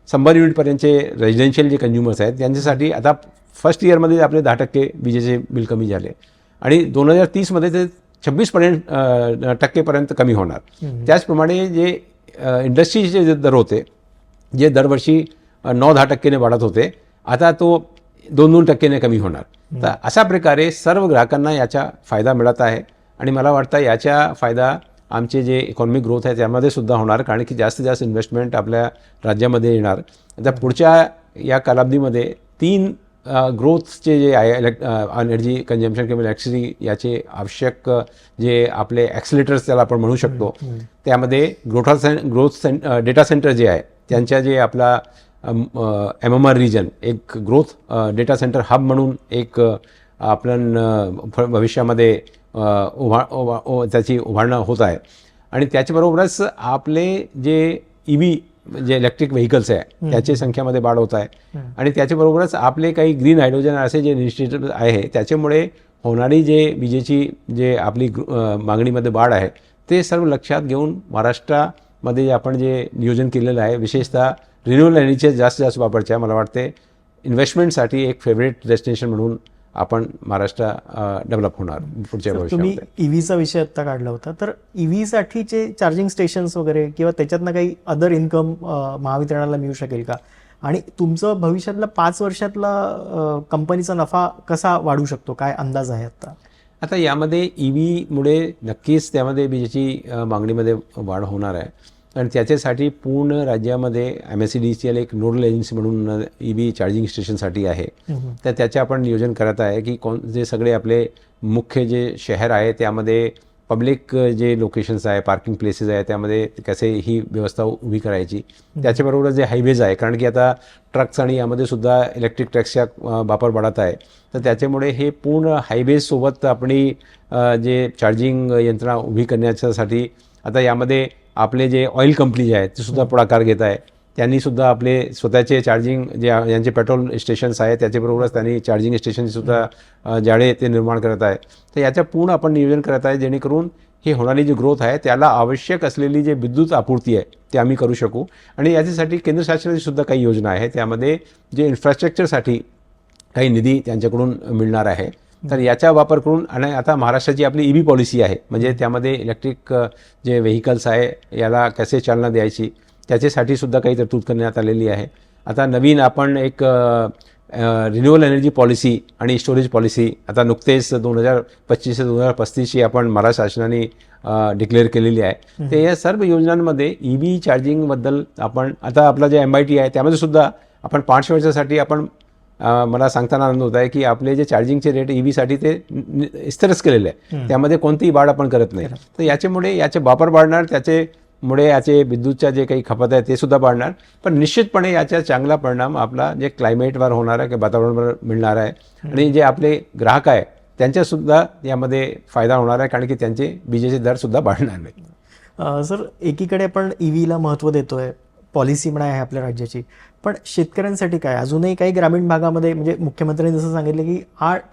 100 युनिटपर्यंतचे रेजिडेन्शियल जे कंझ्युमर्स आहेत त्यांच्यासाठी आता फर्स्ट इयरमध्ये आपले 10% विजेचे बिल कमी झाले आणि 2030मध्ये ते 26% कमी होणार. त्याचप्रमाणे जे इंडस्ट्रीचे जे दर होते, जे दरवर्षी 9-10% वाढत होते, आता तो 2-2% कमी होणार. तर अशा प्रकारे सर्व ग्राहकांना याचा फायदा मिळत आहे. आणि मला वाटतं याचा फायदा आमचे जे इकॉनॉमिक ग्रोथ आहे त्यामध्ये सुद्धा होणार, कारण की जास्तीत जास्त इन्व्हेस्टमेंट आपल्या राज्यामध्ये येणार. आता पुढच्या या कालावधीमध्ये 3 ग्रोथचे जे आहे एनर्जी कन्झम्पशन किंवा इलेक्ट्रिसिटी याचे आवश्यक जे आपले ॲक्सिलेटर्स त्याला आपण म्हणू शकतो, त्यामध्ये ग्रोथ डेटा सेंटर जे आहे त्यांच्या जे आपला MMR रिजन एक ग्रोथ डेटा सेंटर हब म्हणून एक आपण भविष्यामध्ये त्याची उभारणं होत आहे. आणि त्याच्याबरोबरच आपले जे EV जे इलेक्ट्रिक व्हेकल्स आहे त्याची संख्यामध्ये वाढ होत आहे. आणि त्याच्याबरोबरच आपले काही ग्रीन हायड्रोजन असे जे इनिशिएटिव्ह आहे त्याच्यामुळे होणारी जे विजेची जे आपली मागणीमध्ये वाढ आहे ते सर्व लक्षात घेऊन महाराष्ट्रामध्ये आपण जे नियोजन केलेलं आहे, विशेषतः रिन्युएबल एनर्जीचे जास्तीत जास्त वापरच्या मला वाटते इन्व्हेस्टमेंटसाठी एक फेवरेट डेस्टिनेशन म्हणून आपण महाराष्ट्र डेव्हलप होणार पुढच्या भविष्यामध्ये. तुम्ही EVचा विषय आत्ता काढला होता, तर EVसाठीचे चार्जिंग स्टेशन्स वगैरे किंवा त्याच्यातनं काही अदर इन्कम महावितरणाला मिळू शकेल का? आणि तुमचं भविष्यातला 5 वर्षातला कंपनीचा नफा कसा वाढू शकतो, काय अंदाज आहे आता? आता यामध्ये EVमुळे नक्कीच त्यामध्ये विजेची मागणीमध्ये वाढ होणार आहे. आणि त्याच्यासाठी पूर्ण राज्यामध्ये MSEDCL एक नोडल एजन्सी म्हणून EV चार्जिंग स्टेशनसाठी आहे. तर त्याचे आपण नियोजन करत आहे की जे सगळे आपले मुख्य जे शहर आहे त्यामध्ये पब्लिक जे लोकेशन्स आहे, पार्किंग प्लेसेस आहे, त्यामध्ये कसे ही व्यवस्था उभी करायची. त्याच्याबरोबर जे हायवेज आहे, कारण की आता ट्रक्स आणि यामध्ये सुद्धा इलेक्ट्रिक ट्रक्सचा वापर वाढत आहे, तर त्याच्यामुळे हे पूर्ण हायवेजसोबत आपली जे चार्जिंग यंत्रणा उभी करण्यासाठी आता यामध्ये आपले जे ऑइल कंपनी जे आहेत ते सुद्धा पुढाकार घेत आहे. त्यांनीसुद्धा आपले स्वतःचे चार्जिंग जे यांचे पेट्रोल स्टेशन्स आहेत त्याच्याबरोबरच त्यांनी चार्जिंग स्टेशनसुद्धा जाळे ते निर्माण करत आहे. तर याचं पूर्ण आपण नियोजन करत आहे जेणेकरून ही होणारी जी ग्रोथ आहे त्याला आवश्यक असलेली जे विद्युत आपूर्ती आहे ते आम्ही करू शकू. आणि याच्यासाठी केंद्र शासनाची सुद्धा काही योजना आहे, त्यामध्ये जे इन्फ्रास्ट्रक्चरसाठी काही निधी त्यांच्याकडून मिळणार आहे. तर याचा वापर करून आणि आता महाराष्ट्राची आपली EV पॉलिसी आहे, म्हणजे त्यामध्ये इलेक्ट्रिक जे व्हेकल्स आहे याला कसे चालना द्यायची त्याच्यासाठी सुद्धा काही तरतूद करण्यात आलेली आहे. आता नवीन आपण एक रिन्युएबल एनर्जी पॉलिसी आणि स्टोरेज पॉलिसी आता नुकतेच 2025 ते 2035 आपण महाराष्ट्र शासनाने डिक्लेअर केलेली आहे. ते या सर्व योजनांमध्ये EV चार्जिंगबद्दल आपण आता आपला जे MIT आहे त्यामध्ये सुद्धा आपण 5 वर्षासाठी आपण मला सांगताना आनंद होत आहे की आपले जे चार्जिंगचे रेट EVसाठी ते स्थिरच केलेले आहे. त्यामध्ये कोणतीही वाढ आपण करत नाही. तर याच्यामुळे याचे वापर वाढणार, त्याच्यामुळे याचे विद्युतच्या जे काही खपत आहे ते सुद्धा वाढणार. पण निश्चितपणे याचा चांगला परिणाम आपला जे क्लायमेटवर होणार आहे की वातावरणावर मिळणार आहे आणि जे आपले ग्राहक आहे त्यांच्यासुद्धा यामध्ये फायदा होणार आहे, कारण की त्यांचे विजेचे दरसुद्धा वाढणार नाही. सर, एकीकडे आपण EVला महत्त्व देतोय, पॉलिसी म्हणा आहे आपल्या राज्याची, पण शेतकऱ्यांसाठी काय? अजूनही काही ग्रामीण भागामध्ये म्हणजे मुख्यमंत्र्यांनी जसं सांगितलं की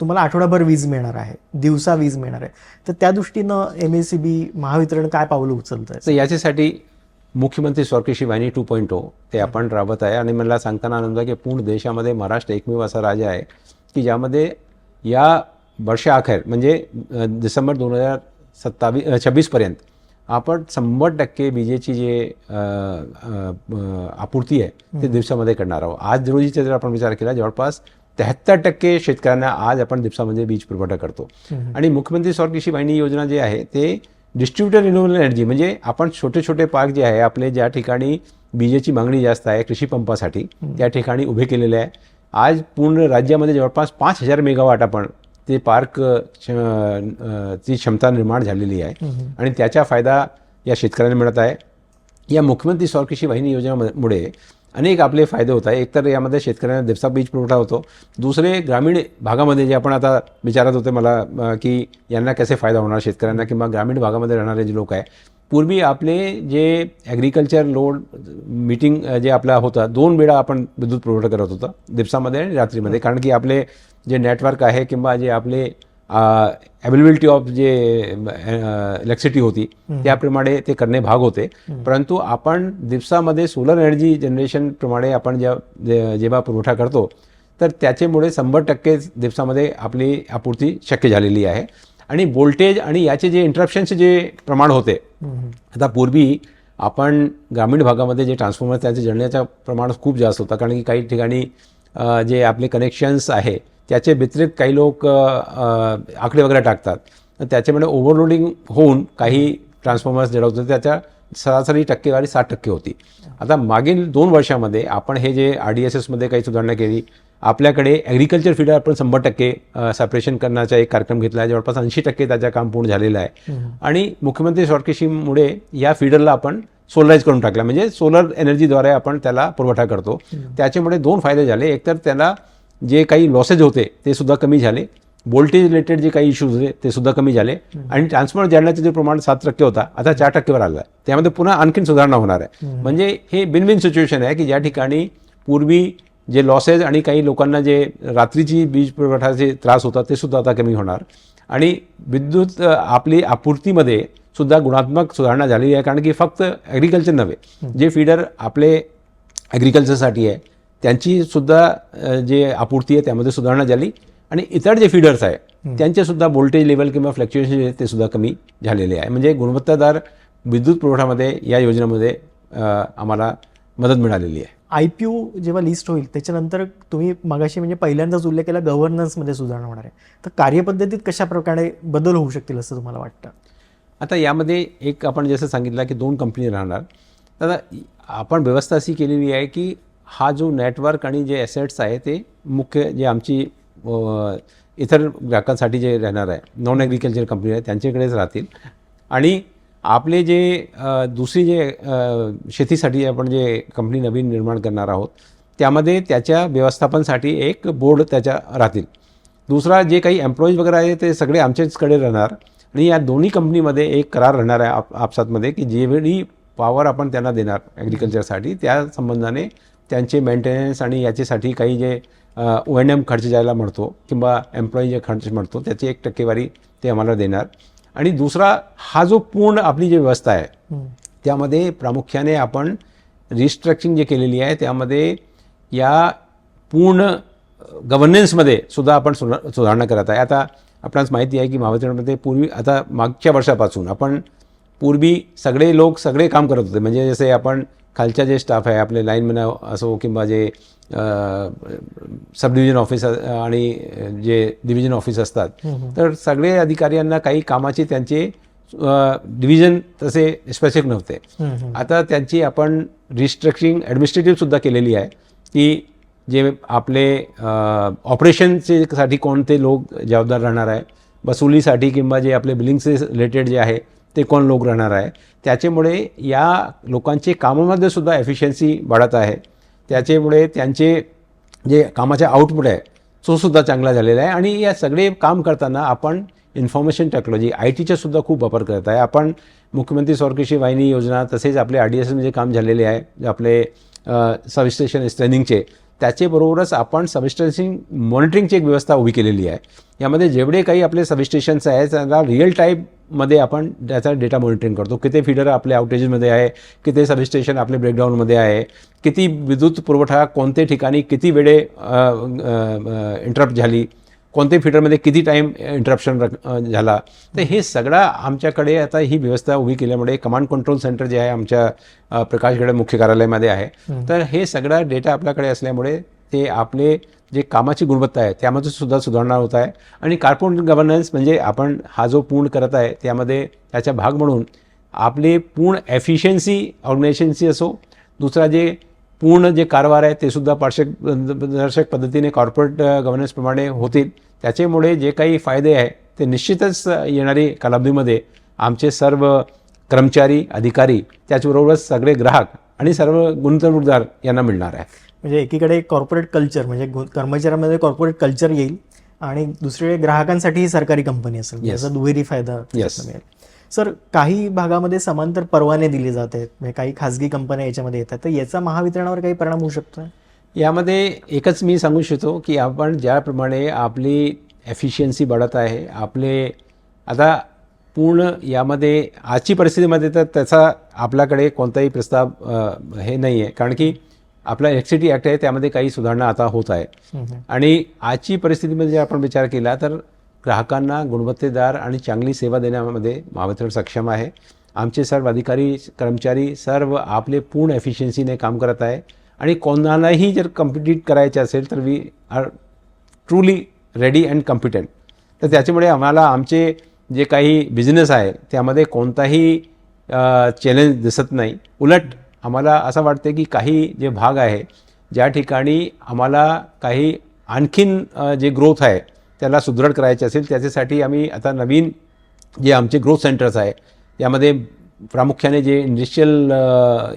तुम्हाला आठवडाभर वीज मिळणार आहे, दिवसा वीज मिळणार आहे, तर त्या दृष्टीनं MSEB महावितरण काय पावलं उचलत आहे? तर याच्यासाठी मुख्यमंत्री स्वकृषी वाहिनी 2.0 ते आपण राबवत आहे. आणि मला सांगताना आनंद आहे की पूर्ण देशामध्ये महाराष्ट्र एकमेव असा राज्य आहे की ज्यामध्ये या वर्षाअखेर म्हणजे डिसेंबर 2026 पर्यंत आपण 100% विजेची जे आपूर्ती आहे ते दिवसामध्ये करणार आहोत. आज रोजीचा जर आपण विचार केला जवळपास 73% शेतकऱ्यांना आज आपण दिवसामध्ये वीज पुरवठा करतो. आणि मुख्यमंत्री सौर कृषी वाहिनी योजना जे आहे ते डिस्ट्रीब्युटेड रिन्युएबल एनर्जी म्हणजे आपण छोटे छोटे पार्क जे आहे आपले ज्या ठिकाणी विजेची मागणी जास्त आहे कृषी पंपासाठी त्या ठिकाणी उभे केलेले आहे. आज पूर्ण राज्यामध्ये जवळपास 5000 मेगावॉट आपण ते पार्क ची क्षमता निर्माण झालेली आहे आणि त्याचा फायदा या शेतकऱ्यांना मिळत आहे. या मुख्यमंत्री सौर कृषी वाहिनी योजनेमुळे अनेक आपले फायदे होत आहे. एकतर यामध्ये शेतकऱ्यांना दिवसा वीज पुरवठा होतो. दुसरे ग्रामीण भागामध्ये जे आपण आता विचारत होते मला की यांना कसे फायदा होणार शेतकऱ्यांना किंवा ग्रामीण भागामध्ये राहणारे जे लोक आहे. पूर्वी आपले जे ॲग्रिकल्चर लोड मीटिंग जे आपला होता 2 वेळा आपण विद्युत पुरवठा करत होता, दिवसामध्ये आणि रात्रीमध्ये, कारण की आपले जे नेटवर्क आहे किंवा जे आपले अवेलेबिलिटी ऑफ जे इलेक्ट्रिसिटी होती त्याप्रमाणे ते करणे भाग होते. परंतु आपण दिवसामध्ये सोलर एनर्जी जनरेशनप्रमाणे आपण जेव्हा पुरवठा करतो तर त्याच्यामुळे 100% दिवसामध्ये आपली आपूर्ती शक्य झालेली आहे. आणि व्होल्टेज आणि याचे जे इंटरप्शनचे जे प्रमाण होते, आता पूर्वी आपण ग्रामीण भागामध्ये जे ट्रान्सफॉर्मर त्याचे जळण्याचं प्रमाण खूप जास्त होतं, कारण की काही ठिकाणी जे आपले कनेक्शन्स आहे त्याचे व्यतिरिक्त काही लोक आकडे वगैरे टाकतात, तर त्याच्यामुळे ओव्हरलोडिंग होऊन काही ट्रान्सफॉर्मर्स जळवतात. त्याच्या सरासरी टक्केवारी 60% होती. आता मागील 2 वर्षामध्ये आपण हे जे RDSSमध्ये काही सुधारणा केली. आपल्याकडे ॲग्रिकल्चर फीडर आपण 100% सेपरेशन करण्याचा एक कार्यक्रम घेतला आहे. जवळपास 80% त्याचं काम पूर्ण झालेलं आहे. आणि मुख्यमंत्री सौर कृषीमुळे या फीडरला आपण सोलराईज करून टाकला, म्हणजे सोलर एनर्जीद्वारे आपण त्याला पुरवठा करतो. त्याच्यामुळे 2 फायदे झाले. एकतर त्याला जे काही लॉसेज होते ते सुद्धा कमी झाले, व्होल्टेज रिलेटेड जे काही इश्यूज होते ते सुद्धा कमी झाले आणि ट्रान्सफॉर्मर जळण्याचं जे प्रमाण 7% होता आता 4%वर आलं आहे. त्यामध्ये पुन्हा आणखीन सुधारणा होणार आहे. म्हणजे हे बिन बिन सिच्युएशन आहे की ज्या ठिकाणी पूर्वी जे लॉसेज आणि काही लोकांना जे रात्रीची वीज पुरवठ्याचे त्रास होता ते सुद्धा आता कमी होणार. आणि विद्युत आपली आपूर्तीमध्ये सुद्धा गुणात्मक सुधारणा झालेली आहे, कारण की फक्त ॲग्रिकल्चर नव्हे, जे फीडर आपले ॲग्रिकल्चरसाठी आहे त्यांची सुद्धा जे आपूर्ती आहे त्यामध्ये सुधारणा झाली आणि इतर जे फीडर्स आहे त्यांचे सुद्धा व्होल्टेज लेवल किंवा फ्लक्च्युएशन जे ते सुद्धा कमी झालेले आहे. म्हणजे गुणवत्तादार विद्युत पुरवठ्यामध्ये या योजनेमध्ये आम्हाला मदत मिळालेली आहे. IPO जेव्हा लिस्ट होईल त्याच्यानंतर तुम्ही मगाशी म्हणजे पहिल्यांदाच उल्लेख केला गव्हर्नन्समध्ये सुधारणा होणार आहे, तर कार्यपद्धतीत कशा प्रकारे बदल होऊ शकतील असं तुम्हाला वाटतं? आता यामध्ये एक आपण जसं सांगितलं की 2 कंपनी राहणार. तर आपण व्यवस्था अशी केलेली आहे की हा जो नेटवर्क आणि जे ॲसेट्स आहे ते मुख्य जे आमची इतर ग्राहकांसाठी जे राहणार आहे नॉन ॲग्रिकल्चर कंपनी आहे त्यांच्याकडेच राहतील. आणि आपले जे दुसरी जे शेतीसाठी आपण जे कंपनी नवीन निर्माण करणार आहोत त्यामध्ये त्याच्या व्यवस्थापनासाठी एक बोर्ड त्याच्या राहतील. दुसरा जे काही एम्प्लॉईज वगैरे आहे ते सगळे आमच्याचकडे राहणार. आणि या दोन्ही कंपनीमध्ये एक करार राहणार आहे आपसातमध्ये की जेवढी पॉवर आपण त्यांना देणार ॲग्रिकल्चरसाठी त्या संबंधाने त्यांचे मेंटेनन्स आणि याच्यासाठी काही जे O&M खर्च जायला म्हणतो किंवा एम्प्लॉई जे खर्च म्हणतो त्याची 1% ते आम्हाला देणार. आणि दुसरा हा जो पूर्ण आपली जी व्यवस्था आहे त्यामध्ये प्रामुख्याने आपण रिस्ट्रक्चरिंग जे केलेली आहे त्यामध्ये या पूर्ण गव्हर्नन्समध्ये सुद्धा आपण सुधारणा करत आहे. आता आपणास माहिती आहे की महावितरणमध्ये पूर्वी आता मागच्या वर्षापासून आपण पूर्वी सगळे लोक सगळे काम करत होते, म्हणजे जसे आपण खालच्या जे स्टाफ आहे आपले लाईनमॅन असो किंवा जे सब डिव्हिजन ऑफिस आणि जे डिव्हिजन ऑफिस असतात, तर सगळे अधिकाऱ्यांना काही कामाचे त्यांचे डिव्हिजन तसे स्पेसिफिक नव्हते. आता त्यांची आपण रिस्ट्रक्चरिंग ॲडमिनिस्ट्रेटिव्ह सुद्धा केलेली आहे की जे आपले ऑपरेशनचे साठी कोणते लोक जबाबदार राहणार आहे, वसुलीसाठी किंवा जे आपले बिलिंगचे रिलेटेड जे आहे ते कोण लोक राहणार आहे. त्याच्यामुळे या लोकांचे कामामध्ये सुद्धा एफिशियन्सी वाढत आहे. त्याच्यामुळे त्यांचे जे कामाचा आउटपुट आहे तो सुद्धा चांगला झालेला आहे. आणि या सगळे काम करताना आपण इन्फॉर्मेशन टेक्नॉलॉजी ITचा सुद्धा खूप वापर करत आहे. आपण मुख्यमंत्री सौर कृषी वाहिनी योजना तसेच आपले RDSमध्ये काम झालेले आहे आपले सबस्टेशन स्ट्रेनिंगचे, त्याच्याबरोबरच आपण सबस्टेशन मॉनिटरिंगची एक व्यवस्था उभी केलेली आहे. यामध्ये जेवढे काही आपले सबस्टेशन्स आहेत त्यांना रिअल टाईममध्ये आपण त्याचा डेटा मॉनिटरिंग करतो. किती फीडर आपले आउटेजेसमध्ये आहे, किती सबस्टेशन आपले ब्रेकडाऊनमध्ये आहे, किती विद्युत पुरवठा कोणत्या ठिकाणी किती वेळे इंटरप्ट झाली, कोणत्या फीडरमध्ये किती टाईम इंटरप्शन झाला. तर हे सगळं आमच्याकडे आता ही व्यवस्था उभी केल्यामुळे कमांड कंट्रोल सेंटर जे आहे आमच्या प्रकाशगड मुख्य कार्यालयामध्ये आहे. तर हे सगळा डेटा आपल्याकडे असल्यामुळे ते आपले जे कामाची गुणवत्ता आहे त्यामध्ये सुद्धा सुधारणा होत आहे. आणि कॉर्पोरेट गव्हर्नन्स म्हणजे आपण हा जो पूर्ण करत आहे त्यामध्ये त्याचा भाग म्हणून आपले पूर्ण एफिशियन्सी ऑर्गनायझेशनची असो, दुसरा जे पूर्ण जे कारभार आहे ते सुद्धा पारदर्शक पद्धतीने कॉर्पोरेट गव्हर्नन्सप्रमाणे होतील. त्याच्यामुळे जे काही फायदे आहे ते निश्चितच येणारी कालावधीमध्ये आमचे सर्व कर्मचारी अधिकारी त्याचबरोबरच सगळे ग्राहक आणि सर्व गुंतवणूकदार यांना मिळणार आहे. म्हणजे एकीकडे कॉर्पोरेट कल्चर म्हणजे कर्मचाऱ्यांमध्ये कॉर्पोरेट कल्चर येईल आणि दुसरीकडे ग्राहकांसाठी ही सरकारी कंपनी असेल, याचा दुहेरी फायदा मिळेल. सर, काही भागामध्ये समांतर परवाने दिले जात आहेत, म्हणजे काही खाजगी कंपन्या याच्यामध्ये येतात, तर याचा महावितरणावर काही परिणाम होऊ शकतो? यामध्ये एकच मी सांगू शकतो की आपण ज्याप्रमाणे आपली एफिशियन्सी वाढत आहे, आपले आता पूर्ण यामध्ये आजची परिस्थितीमध्ये तर त्याचा आपल्याकडे कोणताही प्रस्ताव हे नाही आहे, कारण की आपला इलेक्ट्रिसिटी ॲक्ट आहे त्यामध्ये काही सुधारणा आता होत आहे. आणि आजची परिस्थितीमध्ये जर आपण विचार केला तर ग्राहकांना गुणवत्तेदार आणि चांगली सेवा देण्यामध्ये महावितरण सक्षम आहे. आमचे सर्व अधिकारी कर्मचारी सर्व आपले पूर्ण एफिशियन्सीने काम करत आहे. आणि कोणालाही जर कम्पिटिट करायचे असेल तर we are truly ready and competent. तर त्याच्यामुळे आम्हाला आमचे जे काही बिझनेस आहे त्यामध्ये कोणताही चॅलेंज दिसत नाही. उलट आम्हाला असं वाटते की काही जे भाग आहे ज्या ठिकाणी आम्हाला काही आणखीन जे ग्रोथ आहे त्याला सुदृढ करायचे असेल त्याच्यासाठी आम्ही आता नवीन जे आमचे ग्रोथ सेंटर्स आहे यामध्ये प्रामुख्याने जे इंडस्ट्रियल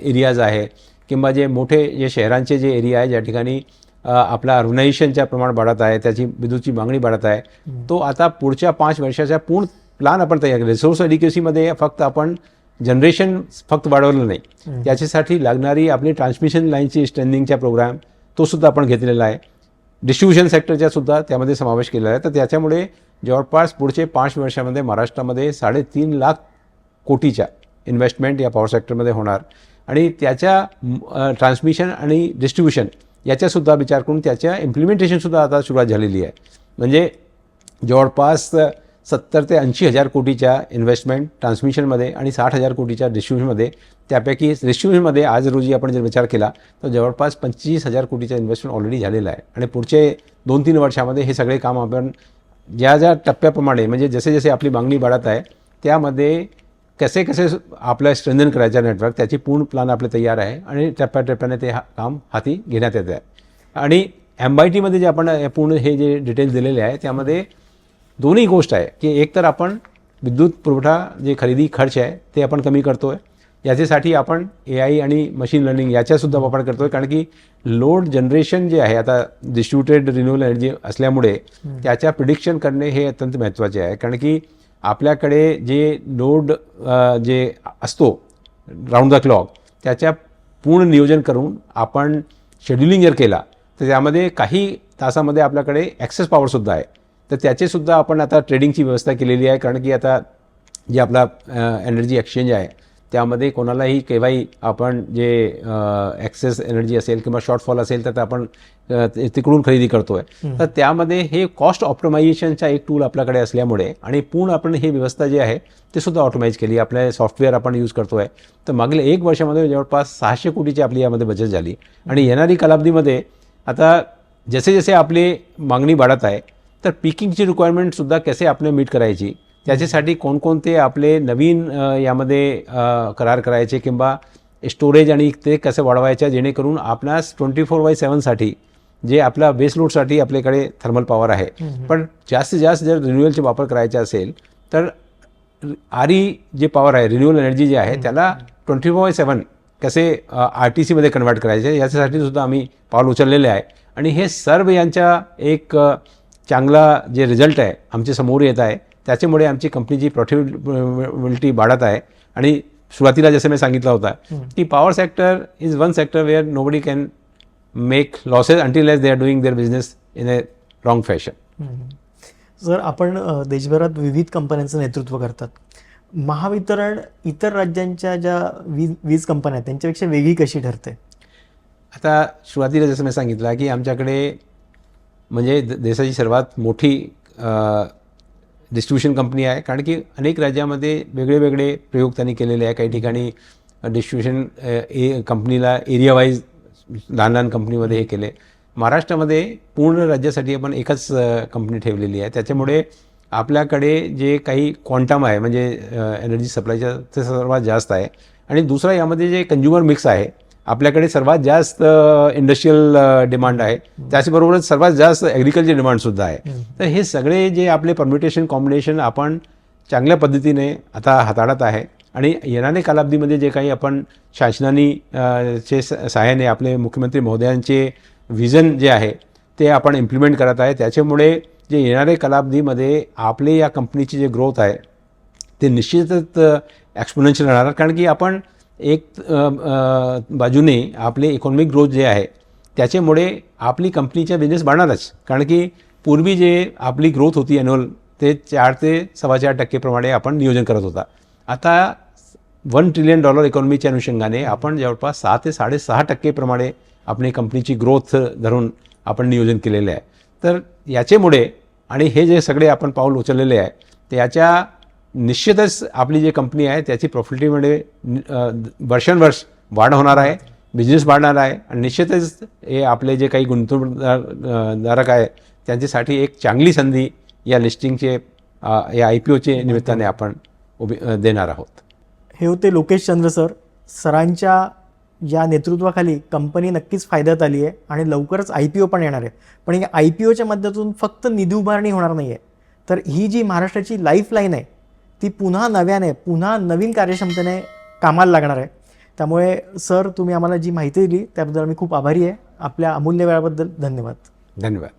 एरियाज आहे किंवा जे मोठे जे शहरांचे जे एरिया आहे ज्या ठिकाणी आपला अर्बनायझेशनच्या प्रमाण वाढत आहे, त्याची विद्युतची मागणी वाढत आहे, तो आता पुढच्या 5 वर्षाचा पूर्ण प्लॅन आपण तयार केला. रिसोर्स एडिक्युसीमध्ये फक्त आपण जनरेशन फक्त वाढवलं नाही, त्याच्यासाठी लागणारी आपली ट्रान्समिशन लाईनची स्ट्रेंथनिंगचा प्रोग्राम तो सुद्धा आपण घेतलेला आहे. डिस्ट्रीब्युशन सेक्टरचा सुद्धा त्यामध्ये समावेश केलेला आहे. तर त्याच्यामुळे जवळपास पुढचे 5 वर्षामध्ये महाराष्ट्रामध्ये 3.5 लाख कोटीच्या इन्व्हेस्टमेंट या पॉवर सेक्टरमध्ये होणार. आणि त्याच्या ट्रान्समिशन आणि डिस्ट्रीब्युशन याच्यासुद्धा विचार करून त्याच्या इम्प्लिमेंटेशनसुद्धा आता सुरुवात झालेली आहे. म्हणजे जवळपास 70 ते 80 हजार कोटीच्या इन्व्हेस्टमेंट ट्रान्समिशनमध्ये आणि 60,000 कोटीच्या डिस्ट्रीब्युशनमध्ये. त्यापैकी डिस्ट्रीब्युशनमध्ये आज रोजी आपण जर विचार केला तर जवळपास 25,000 कोटीचा इन्व्हेस्टमेंट ऑलरेडी झालेला आहे. आणि पुढचे 2-3 वर्षामध्ये हे सगळे काम आपण ज्या टप्प्याप्रमाणे म्हणजे जसे जसे आपली मागणी वाढत आहे त्यामध्ये कसे आपलं स्ट्रेंथन करायचं नेटवर्क त्याची पूर्ण प्लॅन आपले तयार आहे आणि टप्प्याटप्प्याने ते काम हाती घेण्यात येत आहे. आणि MITमध्ये जे आपण पूर्ण हे जे डिटेल्स दिलेले आहे त्यामध्ये दोन्ही गोष्ट आहे की एक तर आपण विद्युत पुरवठा जे खरेदी खर्च आहे ते आपण कमी करतो आहे. याच्यासाठी आपण AI आणि मशीन लर्निंग याचासुद्धा वापर करतो आहे, कारण की लोड जनरेशन जे आहे आता डिस्ट्रीब्युटेड रिन्युएबल एनर्जी असल्यामुळे त्याच्या प्रिडिक्शन करणे हे अत्यंत महत्त्वाचे आहे. कारण की आपल्याकडे जे लोड जे असतो राऊंड द क्लॉक त्याच्या पूर्ण नियोजन करून आपण शेड्युलिंग जर केला तर त्यामध्ये काही तासामध्ये आपल्याकडे ॲक्सेस पॉवरसुद्धा आहे. तर त्याचेसुद्धा आपण आता ट्रेडिंगची व्यवस्था केलेली आहे, कारण की आता जे आपला एनर्जी एक्सचेंज आहे त्यामध्ये कोणालाही केव्हाही आपण जे ॲक्सेस एनर्जी असेल किंवा शॉर्टफॉल असेल तर ते आपण तिकडून खरेदी करतोय. तर त्यामध्ये हे कॉस्ट ऑप्टिमायझेशनचा एक टूल आपल्याकडे असल्यामुळे आणि पूर्ण आपण ही व्यवस्था जी आहे ते सुद्धा ऑटोमाइज केली. आपल्या सॉफ्टवेअर आपण यूज करतोय. तर मागील 1 वर्षामध्ये जवळपास 600 कोटीची आपली यामध्ये बचत झाली. आणि येणारी कालावधीमध्ये आता जसे जसे आपली मागणी वाढत आहे तर पिकिंगची रिक्वायरमेंटसुद्धा कसे आपले मीट करायची, त्याच्यासाठी कोणकोणते आपले नवीन यामध्ये करार करायचे किंवा स्टोरेज आणि ते कसं वाढवायचं, जेणेकरून आपणास 24/7साठी जे आपला बेस लोडसाठी आपल्याकडे थर्मल पॉवर आहे. पण जास्तीत जास्त जर रिन्युएबलचे वापर करायचा असेल तर जे पॉवर आहे, रिन्युएबल एनर्जी जी आहे त्याला 24/7 कसे RTCमध्ये कन्वर्ट करायचे याच्यासाठी सुद्धा आम्ही पाऊल उचललेले आहे. आणि हे सर्व यांच्या एक चांगला जे रिझल्ट आहे आमच्या समोर येत आहे. त्याच्यामुळे आमची कंपनीची प्रॉफिटेबिलिटी वाढत आहे. आणि सुरुवातीला जसं मी सांगितलं होतं की power sector is one sector where nobody can make losses until as they are doing their business in a wrong fashion. Sir, आपण देशभरात विविध कंपन्यांचं नेतृत्व करतात. महावितरण इतर राज्यांच्या ज्या वीज कंपन्या आहेत त्यांच्यापेक्षा वेगळी कशी ठरते? आता सुरुवातीला जसं मी सांगितलं की आमच्याकडे म्हणजे देशाची सर्वात मोठी डिस्ट्रीब्युशन कंपनी आहे. कारण की अनेक राज्यामध्ये वेगळे वेगळे प्रयोग त्यांनी केलेले आहे. काही ठिकाणी डिस्ट्रीब्युशन कंपनीला एरिया वाईज लहान लहान कंपनीमध्ये हे केले. महाराष्ट्रामध्ये पूर्ण राज्यासाठी आपण एकच कंपनी ठेवलेली आहे. त्याच्यामुळे आपल्याकडे जे काही क्वांटम आहे म्हणजे एनर्जी सप्लायचं ते सर्वात जास्त आहे. आणि दुसरा यामध्ये जे कंझ्युमर मिक्स आहे आपल्याकडे सर्वात जास्त इंडस्ट्रियल डिमांड आहे. त्याचबरोबरच सर्वात जास्त ॲग्रिकल्चर डिमांडसुद्धा आहे. तर हे सगळे जे आपले परम्युटेशन कॉम्बिनेशन आपण चांगल्या पद्धतीने आता हाताळत आहे. आणि येणाऱ्या कालावधीमध्ये जे काही आपण शासनाने चे सहाय्याने आपले मुख्यमंत्री महोदयांचे व्हिजन जे आहे ते आपण इम्प्लिमेंट करत आहे. त्याच्यामुळे जे येणाऱ्या कालावधीमध्ये आपले या कंपनीची जे ग्रोथ आहे ते निश्चितच एक्सपोनेन्शियल राहणार. कारण की आपण एक बाजूने आपले इकॉनॉमिक ग्रोथ जे आहे त्याच्यामुळे आपली कंपनीचा बिझनेस वाढणारच. कारण की पूर्वी जे आपली ग्रोथ होती ॲन्युअल ते 4 ते $4.25% आपण नियोजन करत होता. आता $1 ट्रिलियन इकॉनॉमीच्या अनुषंगाने आपण जवळपास 6 ते 6.5% आपली कंपनीची ग्रोथ धरून आपण नियोजन केलेले आहे. तर याच्यामुळे आणि हे जे सगळे आपण पाऊल उचललेले आहे त्याच्या निश्चितच आपली जी कंपनी आहे त्याची प्रॉफिटिव्हिटीमध्ये वर्षानुवर्ष वाढ होणार आहे, बिझनेस वाढणार आहे. आणि निश्चितच हे आपले जे काही गुंतवणूकदारक आहे त्यांच्यासाठी एक चांगली संधी या लिस्टिंगचे या IPOचे निमित्ताने आपण देणार आहोत. हे होते लोकेश चंद्र सर. सरांच्या या नेतृत्वाखाली कंपनी नक्कीच फायद्यात आली आहे आणि लवकरच IPO पण येणार आहे. पण या IPOच्या माध्यमातून फक्त निधी उभारणी होणार नाही आहे, तर ही जी महाराष्ट्राची लाईफलाईन आहे ती पुन्हा नव्याने पुन्हा नवीन कार्यक्षमतेने कामाला लागणार आहे. त्यामुळे सर, तुम्ही आम्हाला जी माहिती दिली त्याबद्दल मी खूप आभारी आहे. आपल्या अमूल्य वेळाबद्दल धन्यवाद. धन्यवाद.